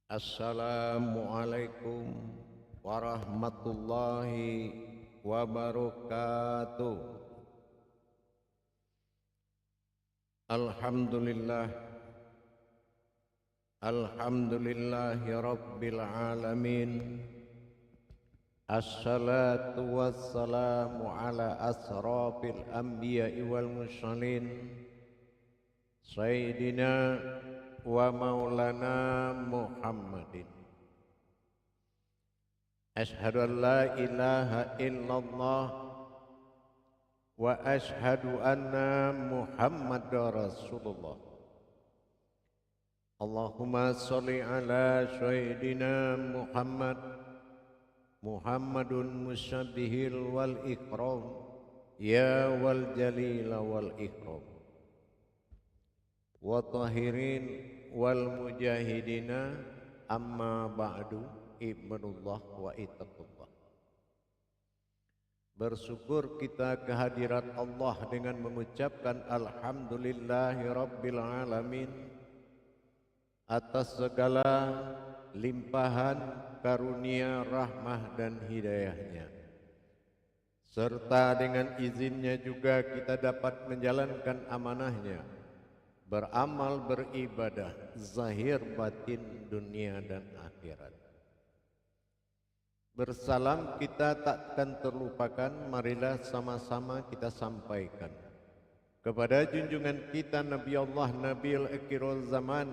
Assalamualaikum warahmatullahi wabarakatuh. Alhamdulillah, alhamdulillahi rabbil alamin. Assalatu wassalamu ala asrafil anbiya'i wal mursalin, Sayyidina wa maulana Muhammadin. Ashhadu an la ilaha illallah wa ashhadu anna Muhammadar Rasulullah. Allahumma sholli ala Sayyidina Muhammadun musabbihil wal ikram, ya wal jalil wal ikram, wa tahirin wal mujahidina, amma ba'du, ibnullah wa ittaqullah. Bersyukur kita kehadirat Allah dengan mengucapkan alhamdulillahi rabbil alamin atas segala limpahan karunia, rahmah dan hidayahnya, serta dengan izinnya juga kita dapat menjalankan amanahnya, beramal beribadah zahir batin dunia dan akhirat. Bersalam kita takkan terlupakan, marilah sama-sama kita sampaikan kepada junjungan kita Nabi Allah Nabiul Akhirul Zaman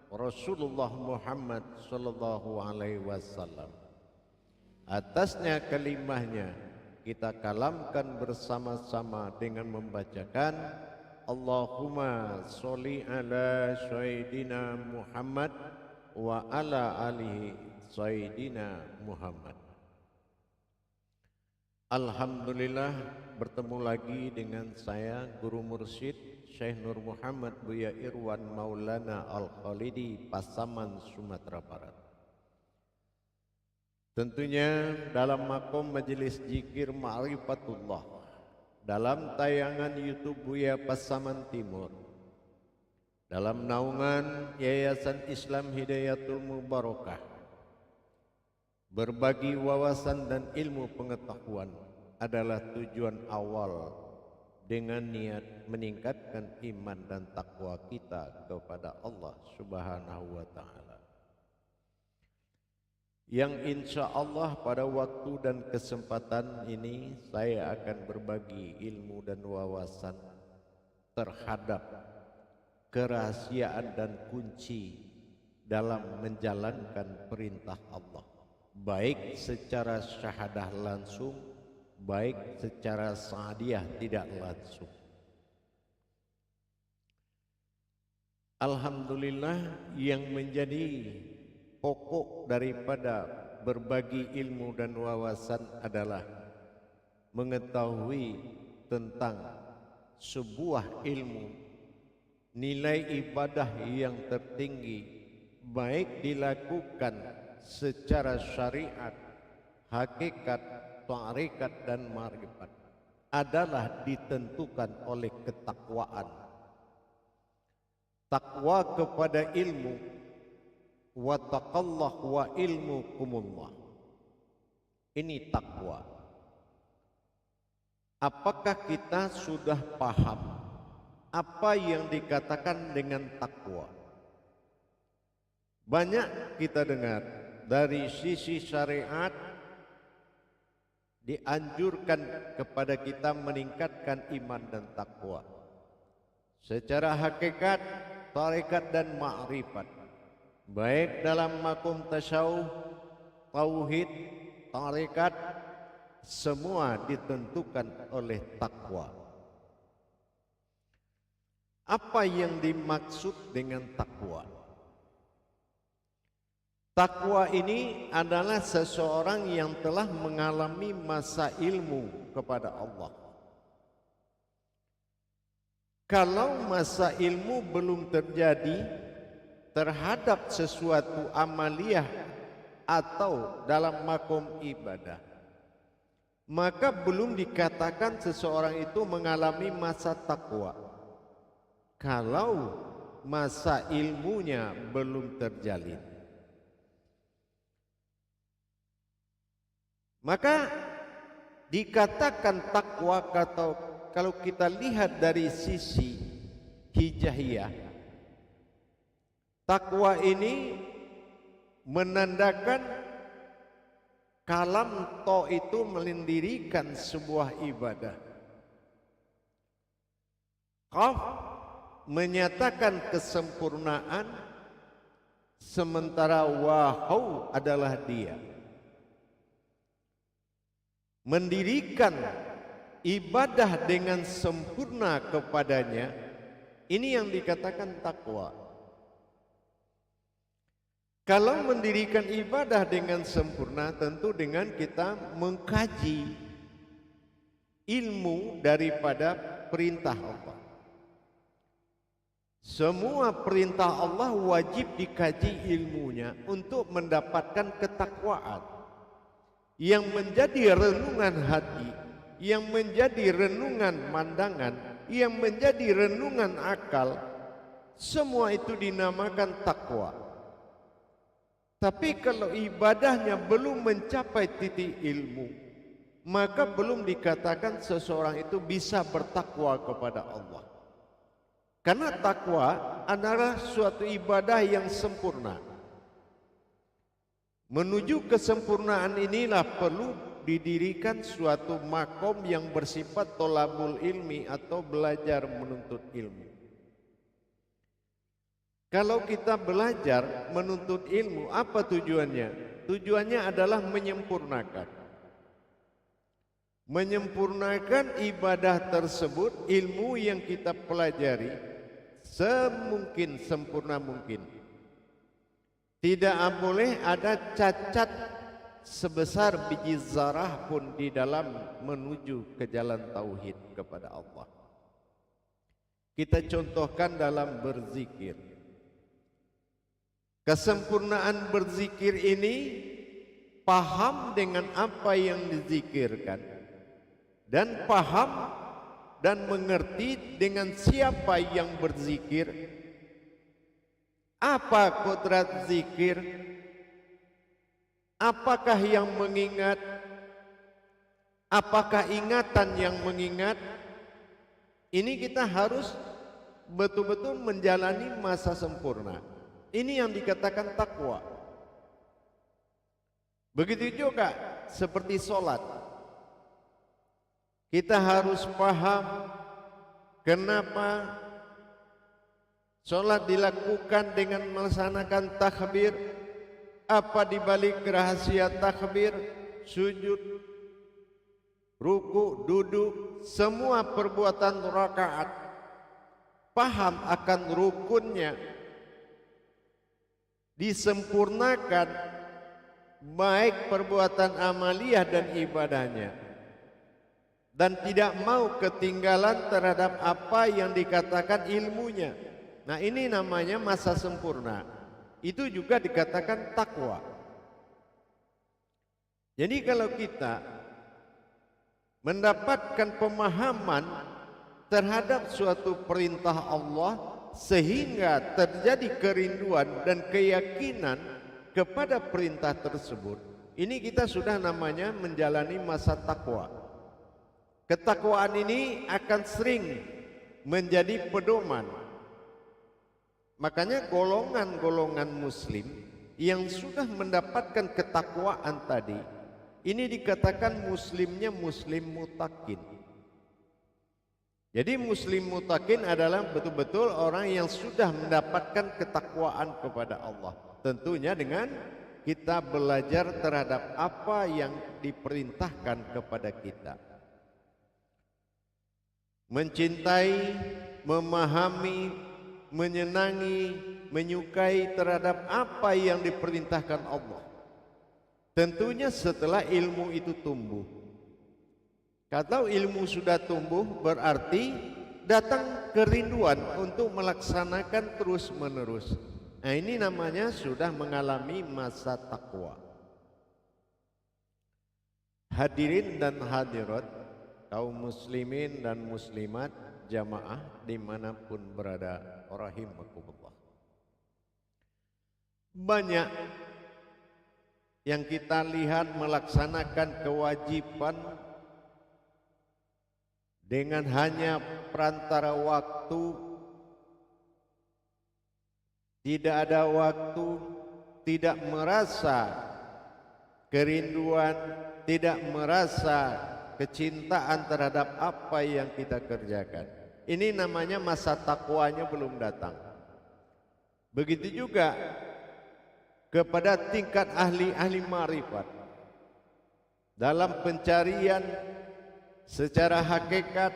Rasulullah Muhammad sallallahu alaihi wasallam. Atasnya kalimahnya kita kalamkan bersama-sama dengan membacakan Allahumma sholli ala Sayyidina Muhammad wa ala alihi Sayyidina Muhammad. Alhamdulillah, bertemu lagi dengan saya Guru Mursyid Syekh Nur Muhammad Buya Irwan Maulana Al-Khalidi, Pasaman, Sumatera Barat. Tentunya dalam makom majelis zikir Ma'rifatullah, dalam tayangan YouTube Buya Pasaman Timur, dalam naungan Yayasan Islam Hidayatul Mubarakah, berbagi wawasan dan ilmu pengetahuan adalah tujuan awal dengan niat meningkatkan iman dan takwa kita kepada Allah Subhanahu wa Ta'ala, yang insya Allah pada waktu dan kesempatan ini saya akan berbagi ilmu dan wawasan terhadap kerahasiaan dan kunci dalam menjalankan perintah Allah, baik secara syahadah langsung, baik secara sa'diyah tidak langsung. Alhamdulillah, yang menjadi pokok daripada berbagi ilmu dan wawasan adalah mengetahui tentang sebuah ilmu, nilai ibadah yang tertinggi, baik dilakukan secara syariat, hakikat, tarekat dan ma'rifat, adalah ditentukan oleh ketakwaan. Takwa kepada ilmu, wa taqallah wa ilmukumullah. Ini takwa. Apakah kita sudah paham apa yang dikatakan dengan takwa? Banyak kita dengar dari sisi syariat dianjurkan kepada kita meningkatkan iman dan takwa. Secara hakikat, tarekat dan ma'rifat, baik dalam makom tasyawuf, tauhid, tarekat, semua ditentukan oleh takwa. Apa yang dimaksud dengan takwa? Takwa ini adalah seseorang yang telah mengalami masa ilmu kepada Allah. Kalau masa ilmu belum terjadi terhadap sesuatu amaliyah atau dalam makom ibadah, maka belum dikatakan seseorang itu mengalami masa takwa. Kalau masa ilmunya belum terjalin. Maka dikatakan takwa kalau kita lihat dari sisi hijahiyah, takwa ini menandakan kalam to itu mendirikan sebuah ibadah. Qaf menyatakan kesempurnaan, sementara wahau adalah dia. Mendirikan ibadah dengan sempurna kepadanya, ini yang dikatakan takwa. Kalau mendirikan ibadah dengan sempurna, tentu dengan kita mengkaji ilmu daripada perintah Allah. Semua perintah Allah wajib dikaji ilmunya untuk mendapatkan ketakwaan yang menjadi renungan hati, yang menjadi renungan pandangan, yang menjadi renungan akal. Semua itu dinamakan takwa. Tapi kalau ibadahnya belum mencapai titik ilmu, maka belum dikatakan seseorang itu bisa bertakwa kepada Allah. Karena takwa adalah suatu ibadah yang sempurna. Menuju kesempurnaan inilah perlu didirikan suatu makom yang bersifat tolabul ilmi atau belajar menuntut ilmu. Kalau kita belajar menuntut ilmu, apa tujuannya? Tujuannya adalah menyempurnakan. Menyempurnakan ibadah tersebut, ilmu yang kita pelajari semungkin sempurna mungkin. Tidak boleh ada cacat sebesar biji zarah pun di dalam menuju ke jalan tauhid kepada Allah. Kita contohkan dalam berzikir. Kesempurnaan berzikir ini paham dengan apa yang dizikirkan dan paham dan mengerti dengan siapa yang berzikir, apa kodrat zikir, apakah yang mengingat, apakah ingatan yang mengingat. Ini kita harus betul-betul menjalani masa sempurna. Ini yang dikatakan takwa. Begitu juga seperti sholat. Kita harus paham kenapa sholat dilakukan dengan melaksanakan takbir, apa dibalik rahasia takbir, sujud, ruku, duduk, semua perbuatan rakaat. Paham akan rukunnya, disempurnakan baik perbuatan amaliyah dan ibadahnya, dan tidak mau ketinggalan terhadap apa yang dikatakan ilmunya. Nah, ini namanya masa sempurna. Itu juga dikatakan takwa. Jadi kalau kita mendapatkan pemahaman terhadap suatu perintah Allah sehingga terjadi kerinduan dan keyakinan kepada perintah tersebut, ini kita sudah namanya menjalani masa takwa. Ketakwaan ini akan sering menjadi pedoman. Makanya golongan-golongan muslim yang sudah mendapatkan ketakwaan tadi, ini dikatakan muslimnya muslim mutakin. Jadi muslim mutakin adalah betul-betul orang yang sudah mendapatkan ketakwaan kepada Allah. Tentunya dengan kita belajar terhadap apa yang diperintahkan kepada kita. Mencintai, memahami, menyenangi, menyukai terhadap apa yang diperintahkan Allah. Tentunya setelah ilmu itu tumbuh. Kalau ilmu sudah tumbuh, berarti datang kerinduan untuk melaksanakan terus menerus. Nah, ini namanya sudah mengalami masa takwa. Hadirin dan hadirat, kaum muslimin dan muslimat, jamaah dimanapun berada, rahimakumullah. Banyak yang kita lihat melaksanakan kewajiban dengan hanya perantara waktu, tidak ada waktu, tidak merasa kerinduan, tidak merasa kecintaan terhadap apa yang kita kerjakan. Ini namanya masa takwanya belum datang. Begitu juga kepada tingkat ahli-ahli ma'rifat dalam pencarian secara hakikat,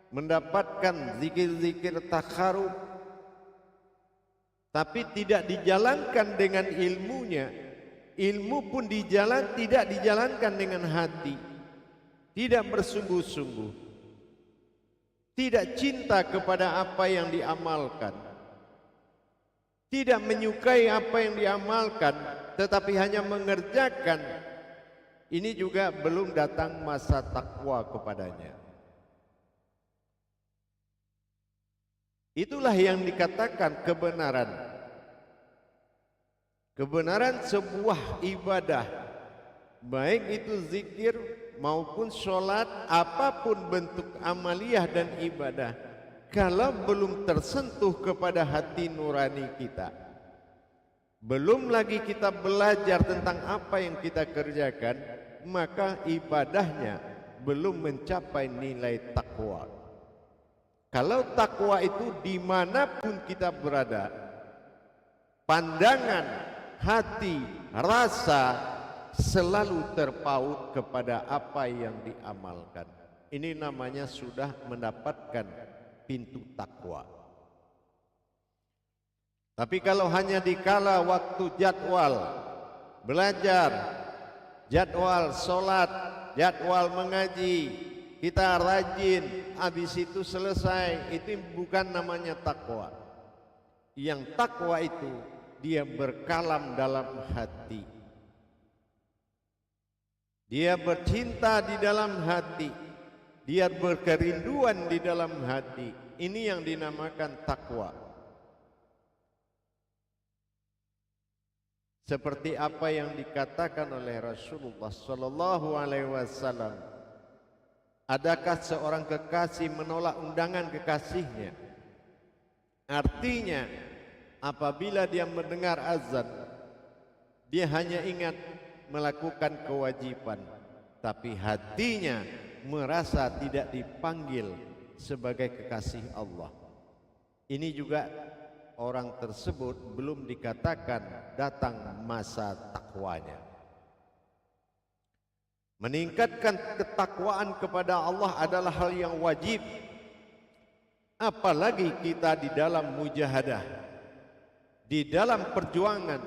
mendapatkan zikir-zikir takharub, tapi tidak dijalankan dengan ilmunya. Ilmu pun tidak dijalankan dengan hati, tidak bersungguh-sungguh, tidak cinta kepada apa yang diamalkan, tidak menyukai apa yang diamalkan, tetapi hanya mengerjakan. Ini juga belum datang masa takwa kepadanya. Itulah yang dikatakan kebenaran. Kebenaran sebuah ibadah, baik itu zikir maupun sholat, apapun bentuk amaliyah dan ibadah, kalau belum tersentuh kepada hati nurani kita, belum lagi kita belajar tentang apa yang kita kerjakan, maka ibadahnya belum mencapai nilai takwa. Kalau takwa itu dimanapun kita berada, pandangan, hati, rasa selalu terpaut kepada apa yang diamalkan. Ini namanya sudah mendapatkan pintu takwa. Tapi kalau hanya dikala waktu jadwal belajar, jadwal sholat, jadwal mengaji, kita rajin, habis itu selesai, itu bukan namanya takwa. Yang takwa itu dia berkalam dalam hati, dia bercinta di dalam hati, dia berkerinduan di dalam hati. Ini yang dinamakan takwa. Seperti apa yang dikatakan oleh Rasulullah sallallahu alaihi wasallam, adakah seorang kekasih menolak undangan kekasihnya? Artinya apabila dia mendengar azan, dia hanya ingat melakukan kewajiban, tapi hatinya merasa tidak dipanggil sebagai kekasih Allah. Ini juga orang tersebut belum dikatakan datang masa takwanya. Meningkatkan ketakwaan kepada Allah adalah hal yang wajib, apalagi kita di dalam mujahadah, di dalam perjuangan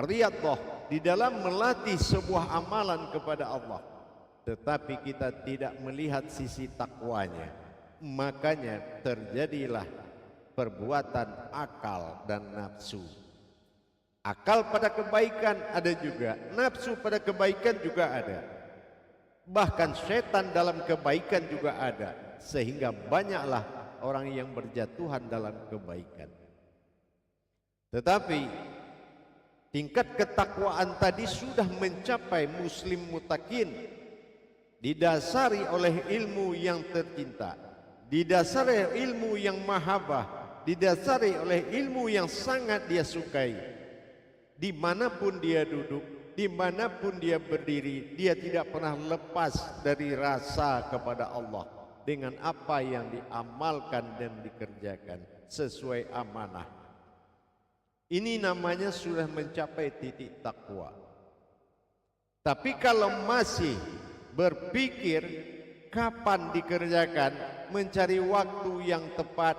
riyadhah, di dalam melatih sebuah amalan kepada Allah, tetapi kita tidak melihat sisi takwanya. Makanya terjadilah perbuatan akal dan nafsu. Akal pada kebaikan ada juga, nafsu pada kebaikan juga ada, bahkan setan dalam kebaikan juga ada, sehingga banyaklah orang yang berjatuhan dalam kebaikan. Tetapi tingkat ketakwaan tadi sudah mencapai muslim mutakin, didasari oleh ilmu yang tercinta, didasari ilmu yang mahabbah, didasari oleh ilmu yang sangat dia sukai. Dimanapun dia duduk, dimanapun dia berdiri, dia tidak pernah lepas dari rasa kepada Allah dengan apa yang diamalkan dan dikerjakan sesuai amanah. Ini namanya sudah mencapai titik takwa. Tapi kalau masih berpikir kapan dikerjakan, mencari waktu yang tepat,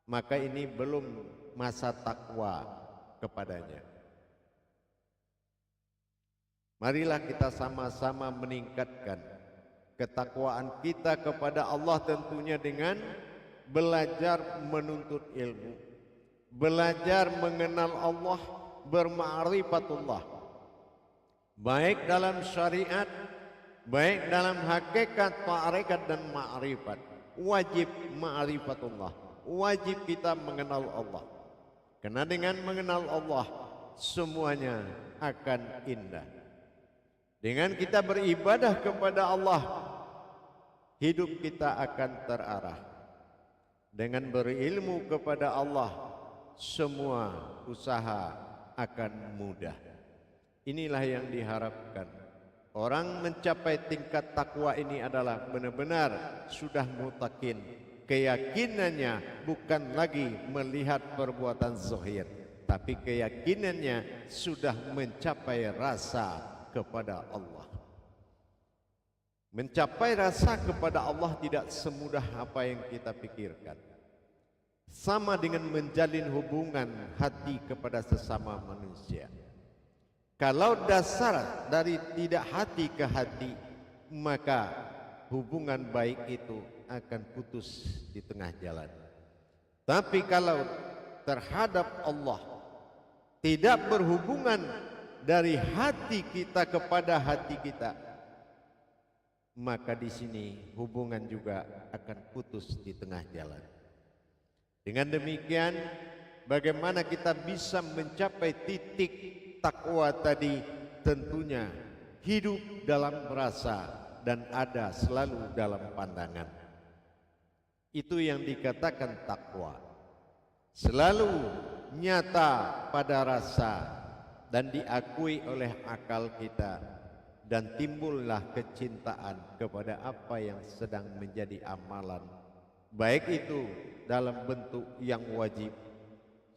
maka ini belum masa takwa kepadanya. Marilah kita sama-sama meningkatkan ketakwaan kita kepada Allah, tentunya dengan belajar menuntut ilmu, belajar mengenal Allah, berma'rifatullah, baik dalam syariat, baik dalam hakikat, tarekat dan ma'rifat. Wajib ma'rifatullah, wajib kita mengenal Allah. Karena dengan mengenal Allah, semuanya akan indah. Dengan kita beribadah kepada Allah, hidup kita akan terarah. Dengan berilmu kepada Allah, semua usaha akan mudah. Inilah yang diharapkan. Orang mencapai tingkat takwa ini adalah benar-benar sudah mutakin. Keyakinannya bukan lagi melihat perbuatan zahir, tapi keyakinannya sudah mencapai rasa kepada Allah. Mencapai rasa kepada Allah tidak semudah apa yang kita pikirkan. Sama dengan menjalin hubungan hati kepada sesama manusia. Kalau dasar dari tidak hati ke hati, maka hubungan baik itu akan putus di tengah jalan. Tapi kalau terhadap Allah tidak berhubungan dari hati kita kepada hati kita, maka di sini hubungan juga akan putus di tengah jalan. Dengan demikian, bagaimana kita bisa mencapai titik takwa tadi? Tentunya hidup dalam rasa dan ada selalu dalam pandangan. Itu yang dikatakan takwa. Selalu nyata pada rasa dan diakui oleh akal kita, dan timbullah kecintaan kepada apa yang sedang menjadi amalan, baik itu dalam bentuk yang wajib,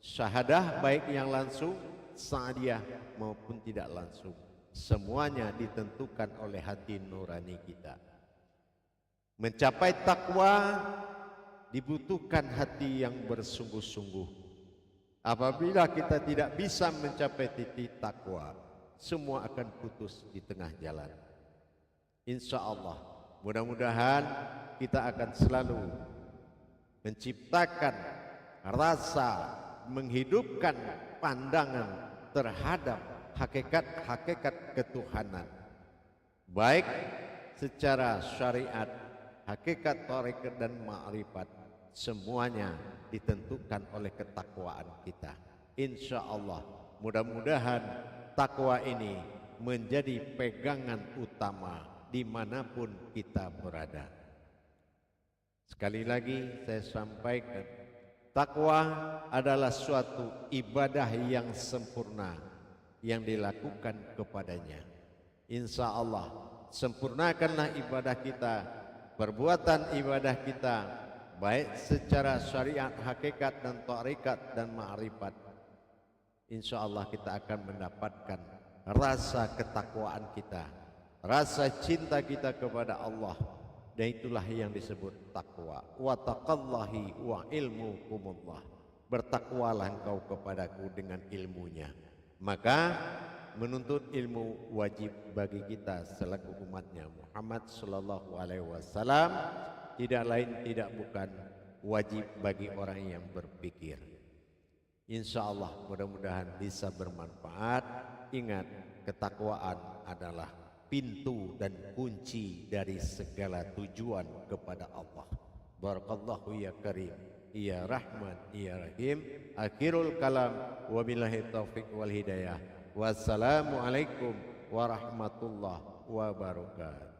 syahadah baik yang langsung, sa'diyah maupun tidak langsung. Semuanya ditentukan oleh hati nurani kita. Mencapai takwa dibutuhkan hati yang bersungguh-sungguh. Apabila kita tidak bisa mencapai titik takwa, semua akan putus di tengah jalan. Insya Allah, mudah-mudahan kita akan selalu menciptakan rasa, menghidupkan pandangan terhadap hakikat-hakikat ketuhanan, baik secara syariat, hakikat tarekat dan ma'rifat, semuanya ditentukan oleh ketakwaan kita. Insya Allah, mudah-mudahan takwa ini menjadi pegangan utama dimanapun kita berada. Sekali lagi saya sampaikan, takwa adalah suatu ibadah yang sempurna yang dilakukan kepadanya. Insya Allah, sempurnakanlah ibadah kita, perbuatan ibadah kita, baik secara syariat, hakikat dan tarekat dan ma'rifat. Insya Allah kita akan mendapatkan rasa ketakwaan kita, rasa cinta kita kepada Allah, dan itulah yang disebut takwa. Wa taqallahi wa ilmukumullah, bertakwalah engkau kepadaku dengan ilmunya. Maka menuntut ilmu wajib bagi kita selaku umatnya Muhammad sallallahu alaihi wasallam, tidak lain tidak bukan wajib bagi orang yang berpikir. Insya Allah mudah-mudahan bisa bermanfaat. Ingat, ketakwaan adalah pintu dan kunci dari segala tujuan kepada Allah. Barakallahu ya karim, ya rahman, ya rahim. Akhirul kalam, wabillahi taufiq wal hidayah. Wassalamualaikum warahmatullahi wabarakatuh.